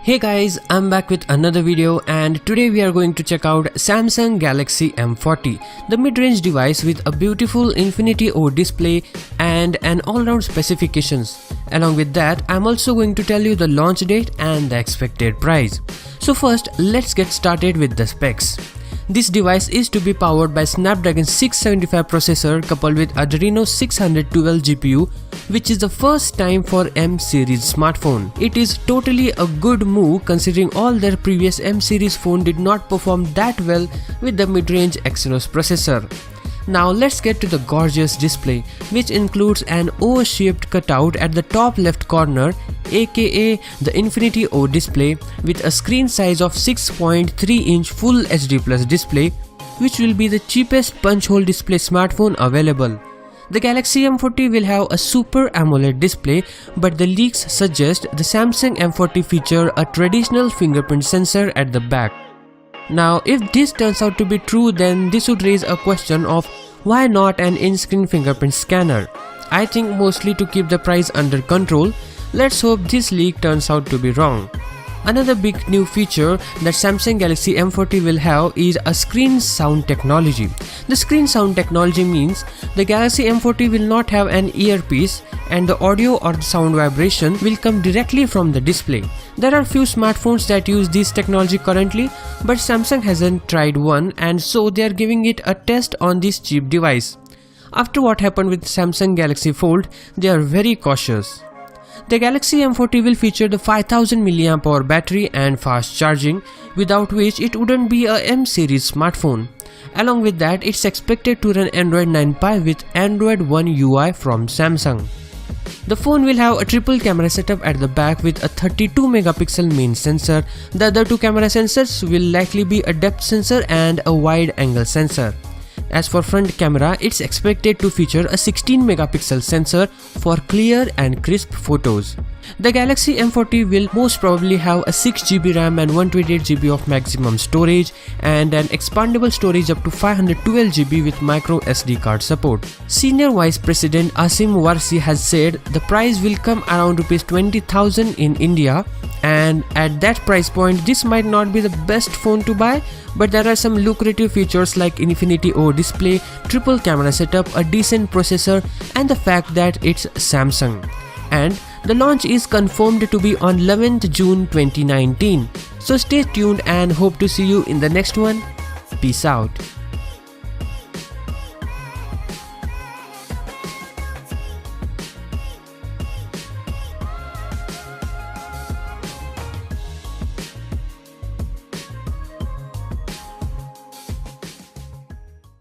Hey guys, I'm back with another video and today we are going to check out Samsung Galaxy M40, the mid-range device with a beautiful Infinity O display and an all-round specifications. Along with that, I'm also going to tell you the launch date and the expected price. So first, let's get started with the specs. This device is to be powered by Snapdragon 675 processor coupled with Adreno 612 GPU, which is the first time for M series smartphone. It is totally a good move considering all their previous M series phone did not perform that well with the mid-range Exynos processor. Now let's get to the gorgeous display, which includes an O-shaped cutout at the top left corner, aka the Infinity O display, with a screen size of 6.3-inch Full HD Plus display, which will be the cheapest punch hole display smartphone available. The Galaxy M40 will have a Super AMOLED display, but the leaks suggest the Samsung M40 feature a traditional fingerprint sensor at the back. Now, if this turns out to be true, then this would raise a question of why not an in-screen fingerprint scanner? I think mostly to keep the price under control. Let's hope this leak turns out to be wrong. Another big new feature that Samsung Galaxy M40 will have is a screen sound technology. The screen sound technology means the Galaxy M40 will not have an earpiece and the audio or the sound vibration will come directly from the display. There are few smartphones that use this technology currently, but Samsung hasn't tried one, and so they are giving it a test on this cheap device. After what happened with Samsung Galaxy Fold, they are very cautious. The Galaxy M40 will feature the 5000 mAh battery and fast charging, without which it wouldn't be a M series smartphone. Along with that, it's expected to run Android 9 Pie with Android One UI from Samsung. The phone will have a triple camera setup at the back with a 32 megapixel main sensor. The other two camera sensors will likely be a depth sensor and a wide angle sensor. As for front camera, it's expected to feature a 16 megapixel sensor for clear and crisp photos. The Galaxy M40 will most probably have a 6GB RAM and 128GB of maximum storage and an expandable storage up to 512GB with micro SD card support. Senior Vice President Asim Warsi has said the price will come around ₹20,000 in India, and at that price point this might not be the best phone to buy, but there are some lucrative features like Infinity O display, triple camera setup, a decent processor, and the fact that it's Samsung. And the launch is confirmed to be on 11th June 2019. So stay tuned and hope to see you in the next one. Peace out.